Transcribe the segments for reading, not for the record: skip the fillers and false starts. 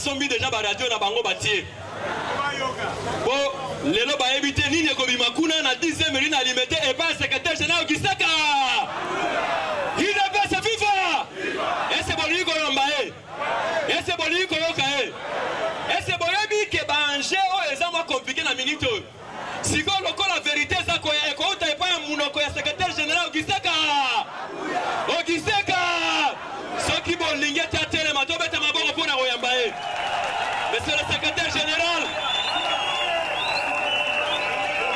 sombi déjà ba radio na bango batie. Bon, lelo ba éviter nini ko bimakuna na 10e minute alimenter et pas secrétaire général Gisaka. Il ne peut se vivre. Et c'est bon lui ko yombae. Et c'est bon lui ko yokae. Et c'est bon yebi ke banje o ezama compliqué na minute. Si ko loko la vérité ça ko e ko ta pas munoko ya secrétaire général Gisaka. O Gisaka. Ce qui bon lingete atele matobe ta maboko pona ko yambae. Monsieur le secrétaire général.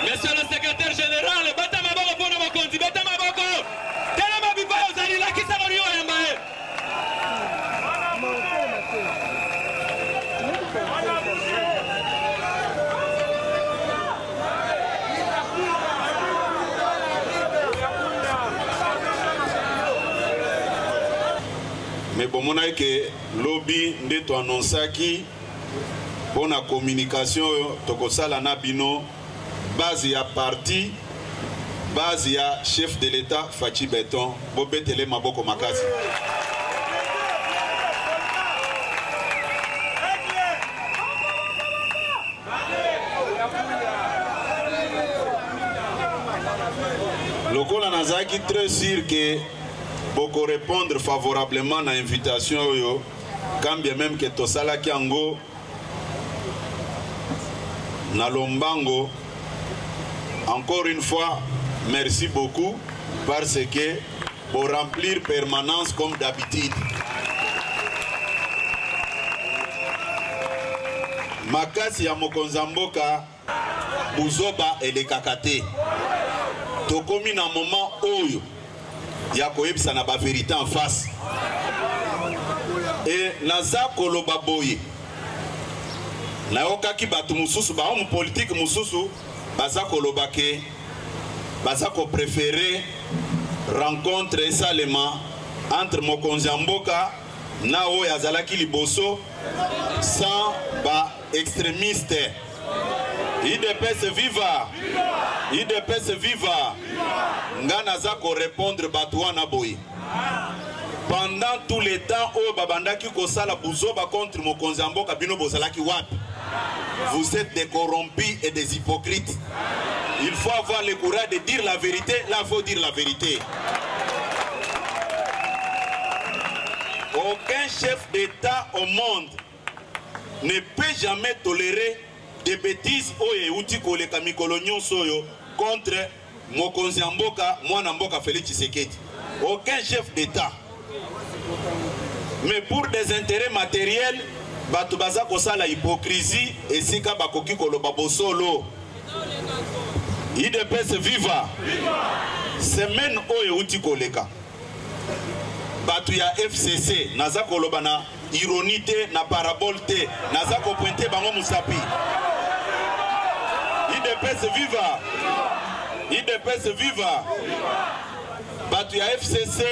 Monsieur le secrétaire général, bata maboko pona mokonzi, bata maboko. Tela mabipa ozali la kisa ko yo yambae. Mais bon, mon avis que lobby de to annonçaki pour la communication tokosala na bino base ya parti base ya chef de l'État Fachi Beton bobetele maboko makasi. Lokola nazaki très sûr que beaucoup répondre favorablement à l'invitation quand bien même que tosala kiango na lombango. Encore une fois merci beaucoup parce que pour remplir permanence comme d'habitude makasi ya mokonzamboka buzoba elekakate tokomi na moment oyo ya koyebisa na ba vérité en face et naza koloba boye na yokaki batu mususu ba homme politique mususu baza koloba ke baza ko préférer rencontre esalema entre mokonzi mboka na oyo azalaki liboso sans ba extrémiste. IDPS viva! IDPS viva! Ngana za ko répondre batouana boy. Pendant tout le temps où babandaki ko sala buzoba contre mokonzi mboka bino bozalaki wapi? Vous êtes des corrompus et des hypocrites. Il faut avoir le courage de dire la vérité. Là, il faut dire la vérité. Aucun chef d'État au monde ne peut jamais tolérer des bêtises contre mokonzi mboka mwana mboka Félix Tshisekedi. Aucun chef d'État. Mais pour des intérêts matériels, batu baza kosala hypocrisie et sika bakoki koloba bosolo. IDPS viva. Semaine oyo uti koleka. Batu ya FCC naza koloba na ironie te na parabole te naza ko pointer bango musapi. IDPS viva. IDPS viva. Batu ya FCC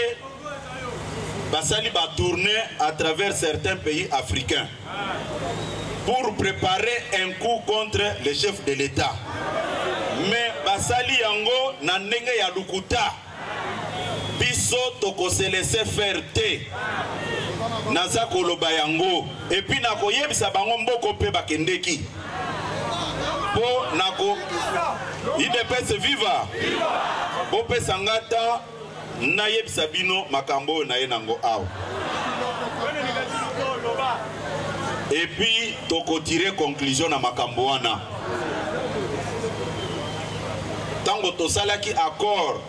basali ba tourner à travers certains pays africains pour préparer un coup contre les chefs de l'État. Mais basali yango na ndenge ya lukuta biso toko se laisser faire te naza koloba yango et puis nako yebisa bango mboko pe bakendeki po nako IDPS viva bo pe sangata na yebisa bino makambo na ye nango awa. Et puis toko tirer conclusion na makambo wana. Tango tosalaki accord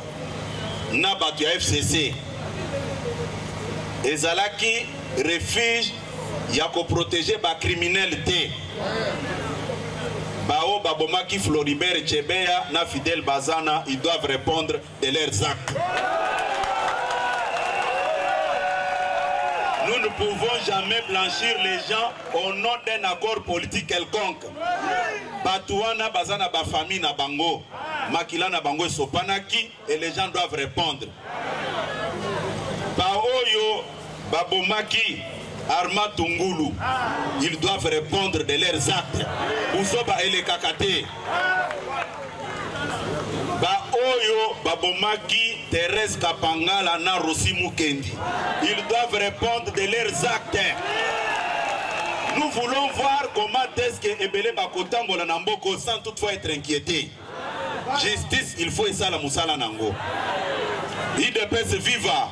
na batu ya FCC ezalaki refuge ya ko protéger ba criminel te. Bao babomaki Floribert Chebeya na Fidel Bazana, ils doivent répondre de leurs actes. Nous ne pouvons jamais blanchir les gens au nom d'un accord politique quelconque. Batouana Bazana ba famille na bango, makila na bango sopanaki et les gens doivent répondre. Baoyo babomaki Arma Tungulu, ils doivent répondre de leurs actes. Usoba ele kakate. Ba oyo babomaki Thérèse Kapangala na Rossi Mukendi, ils doivent répondre de leurs actes. Nous voulons voir comment est-ce que Ebele Bakotambola Namboko sans toutefois être inquiété. Justice, il faut ça la Moussala Nango. IDPS viva.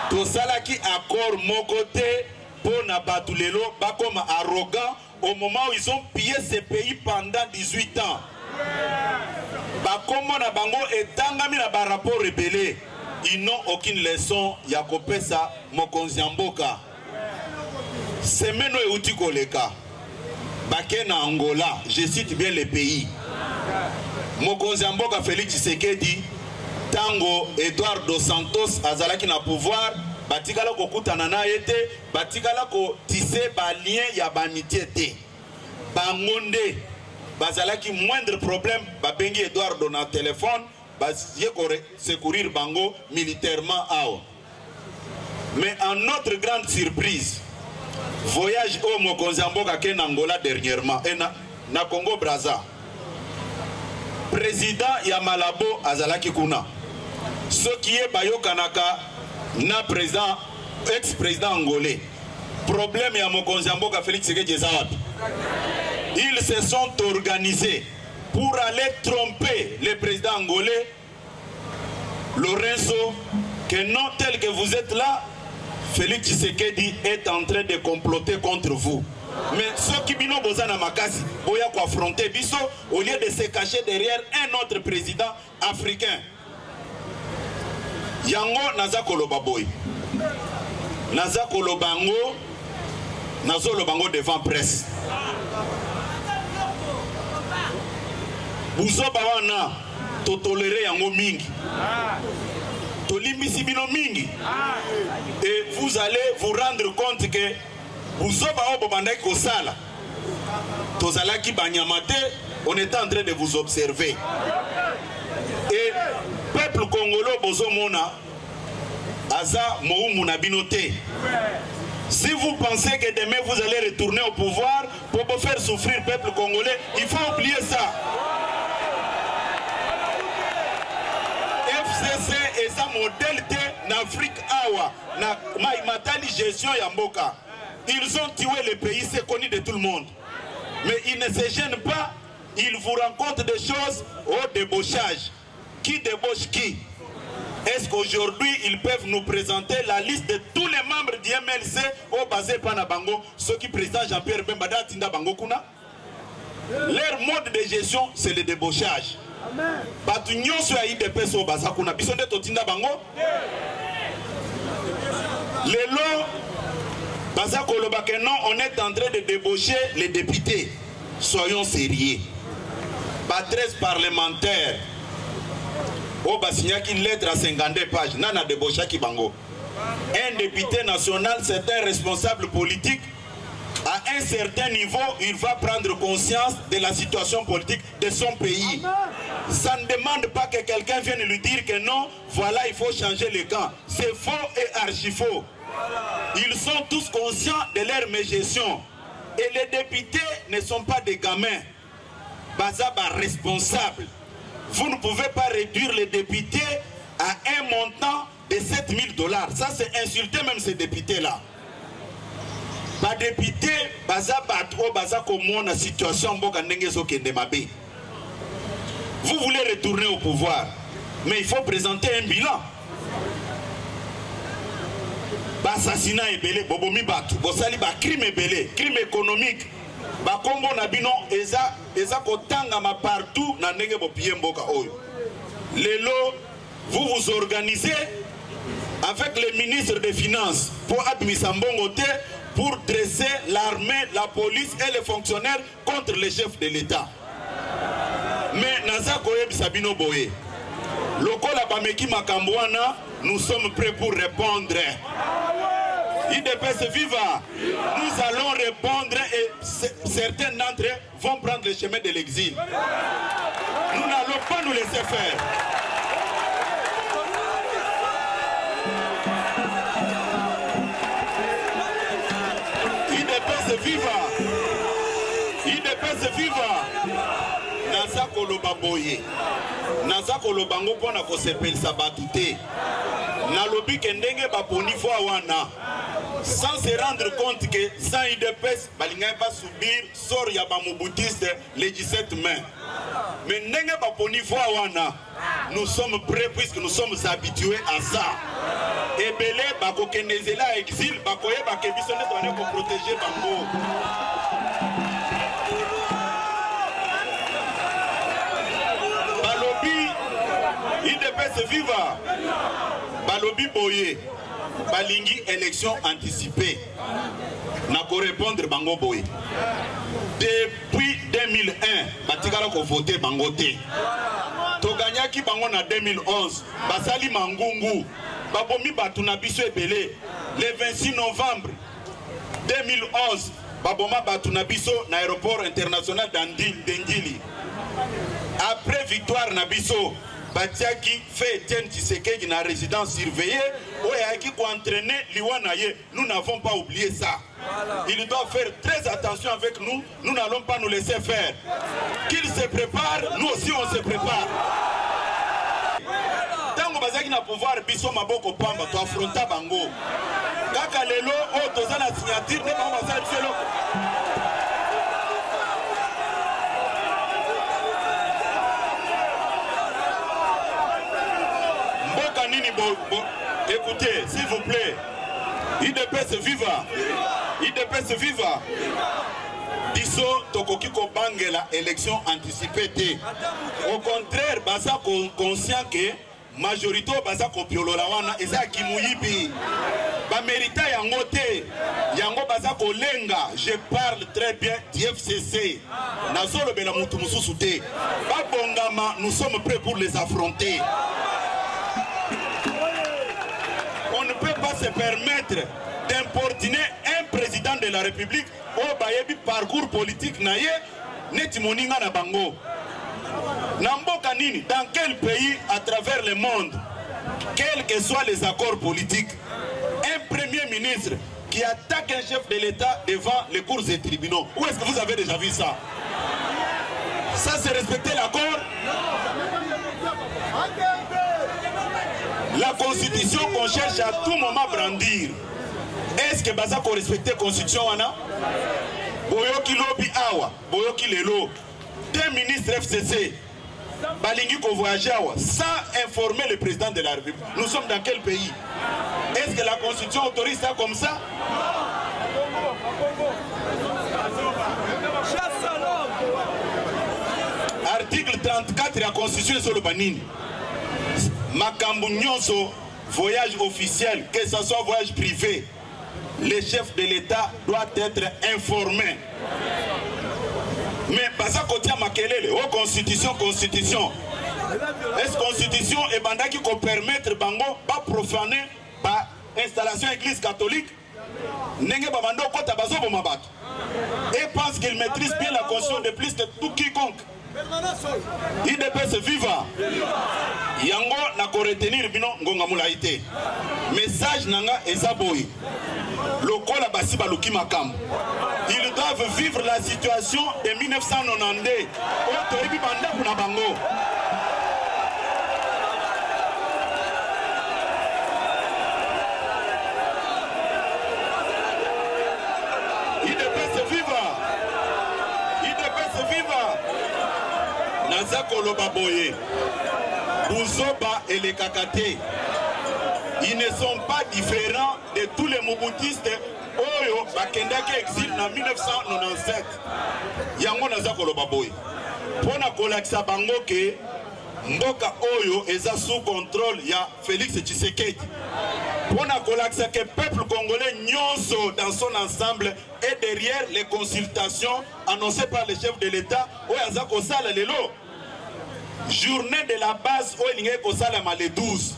Tout ça là qui accorde mon côté pour Nabatulelo, comme arrogant au moment où ils ont pillé ce pays pendant 18 ans. Comme na bango et tangami na ba rapport rebellé, ils n'ont aucune leçon ya kopesa mokonzi mboka. Semeno e uti koleka. Bake na Angola, je cite bien le pays. Mokonzi mboka Félix Tshisekedi tango Eduardo dos Santos azalaki na pouvoir, batikala ko kutana na yete, batikala ko tisse ba lien ya banité te. Bangonde bazalaki moindre problème babengi Eduardo na téléphone basie ko secourir bango militairement ao. Mais en notre grande surprise, voyage au mokonzi mboka ke na Angola dernièrement et na Congo Brazza. Président ya Malabo azalaki kuna. Ce qui est Bayo Kanaka na président ex-président angolais. Problème ya mokonzi mboka Félix Tshisekedi Zawapi. Ils se sont organisés pour aller tromper le président angolais Lorenzo que non tel que vous êtes là, Félix Tshisekedi est en train de comploter contre vous. Mais ceux qui bino bozana makasi, boya ko affronter biso au lieu de se cacher derrière un autre président africain. Yango naza koloba boy. Naza kolobango nazo lobango devant presse. Buzoba wana to tolérer yango mingi. To limbisi bino mingi. Et vous allez vous rendre compte que Buzoba obo bandaki kosala. Tozalaki banyamate, on est en train de vous observer. Et peuple congolais bozomona aza moumu na binote. Si vous pensez que demain vous allez retourner au pouvoir pour vous faire souffrir le peuple congolais, il faut oublier ça. FCC est un modèle en Afrique awa na matali gestion yamboka. Ils ont tué le pays, c'est connu de tout le monde. Mais ils ne se gênent pas, ils vous rencontrent des choses au débauchage. Qui débauche qui? Est-ce qu'aujourd'hui ils peuvent nous présenter la liste de tous les membres du MLC au basé Panabango, ceux qui président Jean-Pierre Bembada Tinda Bango Kuna? Leur mode de gestion, c'est le débauchage. Batunyon sur IDPS au basé Kuna, bisonde to Tinda Bango. Les lots, Bazako Lobakeno, on est en train de débaucher les députés. Soyons sérieux. Pas 13 parlementaires. Oh, Basignac une lettre à 52 pages. Nana de Bochaki Bango. Un député national, c'est un responsable politique. À un certain niveau, il va prendre conscience de la situation politique de son pays. Ça ne demande pas que quelqu'un vienne lui dire que non, voilà, il faut changer le camp. C'est faux et archi faux. Ils sont tous conscients de leur mégestion. Et les députés ne sont pas des gamins. Bazaba responsable. Vous ne pouvez pas réduire les députés à un montant de 7 000 $. Ça, c'est insulter même ces députés-là. Pas député, bazaba trop, bazaba comme la situation. Vous voulez retourner au pouvoir, mais il faut présenter un bilan. Assassinat ébélé, bobomi batu, bosali ba crime ébélé, crime économique. Ba kombo na bino eza kotanga ma partout na ndenge bo pied mboka oyo. Lelo, vous vous organisez avec les ministres des Finances pour administrer pour dresser l'armée, la police et les fonctionnaires contre les chefs de l'État. Mais naza koye bisabino boye. Lokola bameki makambwana, nous sommes prêts pour répondre. IDPS viva, nous allons répondre et certains d'entre eux vont prendre le chemin de l'exil. Nous n'allons pas nous laisser faire. IDPS viva, IDPS viva. Naza koloba boye, naza kolobango pona ko sepel sabatu te. Nalobi kendenge baponi fwa wana. sans se rendre compte que sans UDPS, Balinga va subir sort ya bamoboutiste les 17 mai. Mais n'est pas pour niveau wana. Nous sommes prêts puisque nous sommes habitués à ça. Et belé bako kenezela exil bakoye bakebisone doit pour protéger bango. Balobi UDPS viva. Balobi boye. Balingi élection anticipée. N'a qu'à répondre bango boye. Depuis 2001, batikala ko voter bango te. To gagnaki bango na 2011, basali mangungu. Babomi batuna biso ebele. Le 26 novembre 2011, baboma batuna biso na aéroport international d'Indili. Après victoire na biso, Batiaki fait Etienne Tshisekedi na résidence surveillée, qui entraîner Liwanaye. Nous n'avons pas oublié ça. Il doit faire très attention avec nous. Nous n'allons pas nous laisser faire. Qu'il se prépare, nous aussi on se prépare. Tango bazaki na pouvoir biso maboko pamba to affronta bango. Kaka lelo o toza na signature ne ba basala biso loko. Écoutez, s'il vous plaît, UDPS viva, UDPS viva. Biso tokoki ko bangela élection anticipée. Au contraire, basa conscient que majorité basa ko piolola wana eza kimuyibi. Ba mérita yango te, yango basa ko lenga. Je parle très bien du FCC. Nazolo bela mutu mususu te. Ba bongama, nous sommes prêts pour les affronter. On ne peut pas se permettre d'importuner un président de la République au bayebi parcours politique naye neti moninga na bango. Namboka nini, dans quel pays à travers le monde, quels que soient les accords politiques, un premier ministre qui attaque un chef de l'État devant les cours et tribunaux, où est-ce que vous avez déjà vu ça? Ça c'est respecter l'accord? La constitution qu'on cherche à tout moment brandir. Est-ce que Baza qu'on respecte la constitution wana? Boyoki lobi awa, boyoki lelo. Deux ministres FCC, balingi ko voyage awa, sans informer le président de la République. Nous sommes dans quel pays? Est-ce que la constitution autorise ça comme ça? Article 34 de la constitution sur le banini. Makambu nyonso, voyage officiel, que ce soit voyage privé, le chef de l'État doit être informé. Mais pas ça côté makelele, oh constitution. Est-ce constitution et banda qui peut permettre bango pas profaner par installation église catholique? Nenge babando kota bazo bomabat. Et pense qu'il maîtrise bien la constitution de plus de tout quiconque. UDPS viva. Yango na ko retenir bino ngonga mulaite. Message nanga ezaboyi. Lokola basi baluki makambo. Ils doivent vivre la situation de 1992. Oto ebi banda kuna bango. UDPS viva. UDPS viva. Nazako Lobaboye, Bouzoba et les Kakate, ils ne sont pas différents de tous les Mobutistes Oyo Bakendaki exil en 1997. Yango Nazako Lobaboye. Pour na kolakisa bango ke Mboka Oyo est sous contrôle ya Félix Tshisekedi. Pour na kolakisa que le peuple congolais nyonso dans son ensemble est derrière les consultations annoncées par le chef de l'État Oyazako Sala Lelo. Journée de la base où il y a le 12,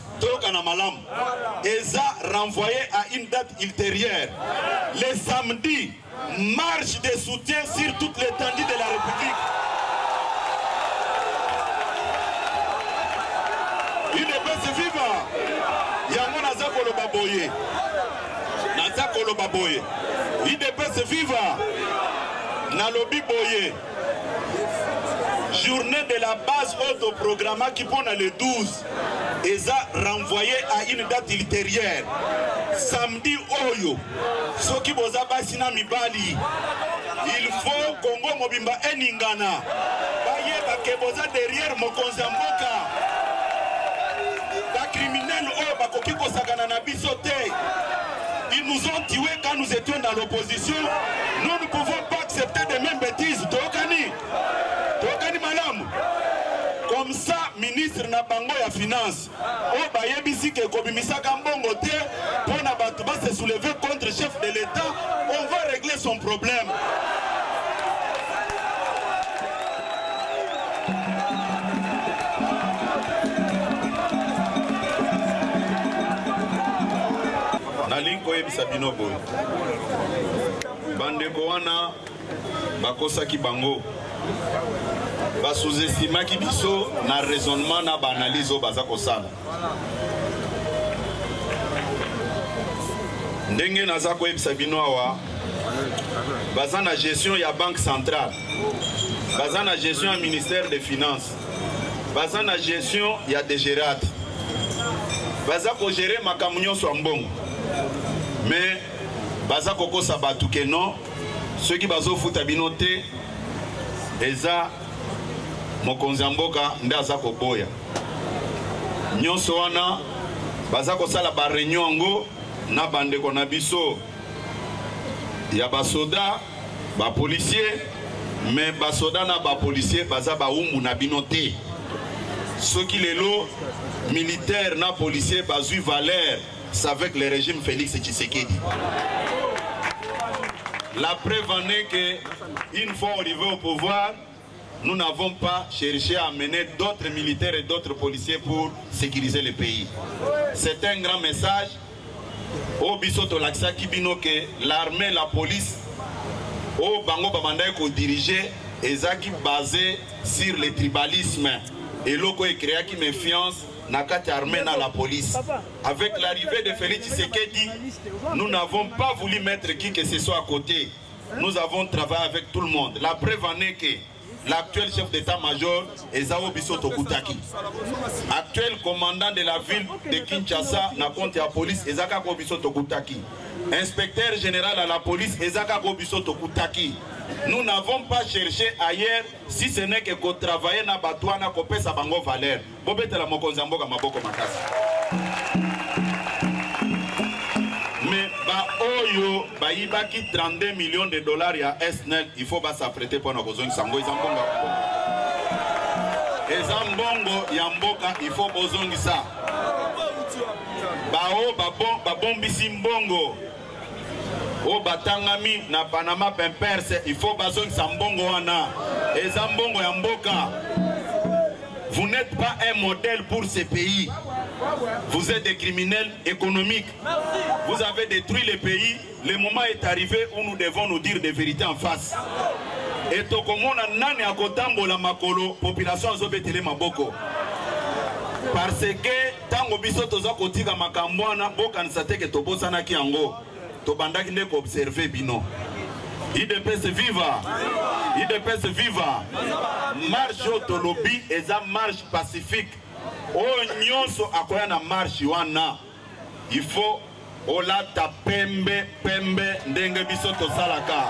Eza renvoyé à une date ultérieure. Le samedi, marche de soutien sur toute l'étendue de la République. UDPS viva. Yango Nazako Lobaboye. Nazako Lobaboye. UDPS viva. Nalobi Boye. journée de la base autoprogramme qui pond le 12 et ça renvoyé à une date ultérieure. Samedi Oyo, Soki Boza Basina Mibali, il faut Congo Mobimba Eningana, Baye Bakeboza derrière Mokonzamboka, les criminels Oyo Bakokiko Sagana Nabisote. Ils nous ont tués quand nous étions dans l'opposition. Nous ne pouvons pas accepter de mêmes bêtises. Tokani Malam. Comme ça, ministre Nabango ya finance. Oh, Bayebisi ke Kobimisa Kambongo te. Pour Nabatouba se soulever contre le chef de l'État. On va régler son problème. Nalinko yebisa bino boy. Bandeko wana bakosaki bango. Ba sous-estimaki biso na raisonnement na ba analyse o baza kosala. Ndenge naza koyebisa bino awa baza na gestion ya banque centrale. Baza na gestion ya ministère des finances. Baza na gestion ya DGRAT. Baza ko gérer makambo nyonso mbongo. Mais baza koko sabatu ke non ceux qui bazo futa binote eza mokonzi mboka nde aza koboya nyonso wana baza kosala ba réunion ngo na bandeko na biso ya basoda ba policier mais basoda na ba policier baza ba umbu na binote ceux qui lelo militaire na policier bazui valeur c'est avec le régime Félix Tshisekedi. La preuve en est que une fois arrivé au pouvoir, nous n'avons pas cherché à amener d'autres militaires et d'autres policiers pour sécuriser le pays. C'est un grand message. Au Bisoto Laksa Kibino que l'armée, la police, au Bango Babanda ko diriger ezaki basé sur le tribalisme et loko est créé qui méfiance. Nakati armée dans la police. Avec l'arrivée de Félix Tshisekedi, nous n'avons pas voulu mettre qui que ce soit à côté. Nous avons travaillé avec tout le monde. La preuve en est que l'actuel chef d'état-major est Zao Bisoto Koutaki. Actuel commandant de la ville de Kinshasa, n'a compte à la police, Ezaka Bisoto Koutaki. Inspecteur général à la police, Ezaka Bisoto Koutaki. Nous n'avons pas cherché ailleurs si ce n'est que travailler na batouana kopé sa bango valeur. Bobete la mokonzamboka maboko makasi. Mais ba oyo ba ibaki 32 millions de dollars ya SNEL, il faut pas s'apprêter pour nos besoins sango izambonga. Ezambongo ya mboka il faut bozongi ça. Ba o ba bombisi mbongo. O batangami na Panama Pemperse, il faut bazon sambongo wana. Et zambongo ya mboka. Vous n'êtes pas un modèle pour ce pays. Vous êtes des criminels économiques. Vous avez détruit le pays. Le moment est arrivé où nous devons nous dire des vérités en face. Et tokomona nani akotambo la makolo population azobetele maboko. Parce que tango biso toza kotika makambwana boka nsate tobosana ki yango. Tobandaki ndeko observer bino. IDPS viva. IDPS viva. Marche autolobby eza marche pacifique. O nyonso akoya na marche wana. Il faut olata pembe ndenge biso tosalaka.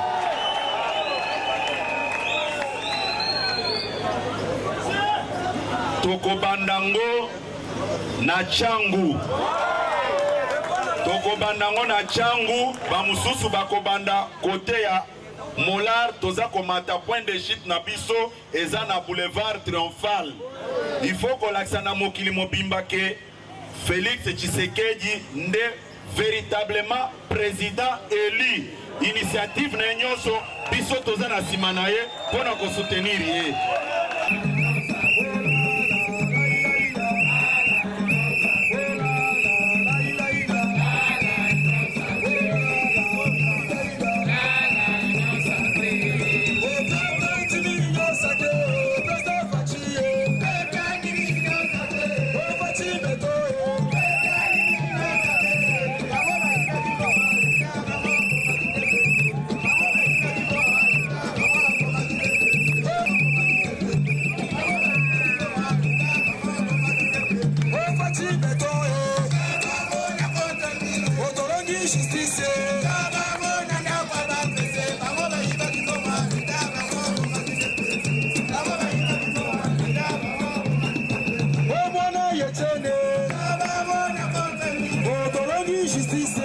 Tokobandango na changu. Tokobandango na changu, bamususu bakobanda côté ya Molar, toza komata point de chute na biso, eza na boulevard triomphal. Il faut qu'on l'aksana mokili mobimba ke Félix Tshisekedi nde véritablement président élu. Initiative na nyonso biso toza na simana ye pona ko soutenir ye. justice. Justice.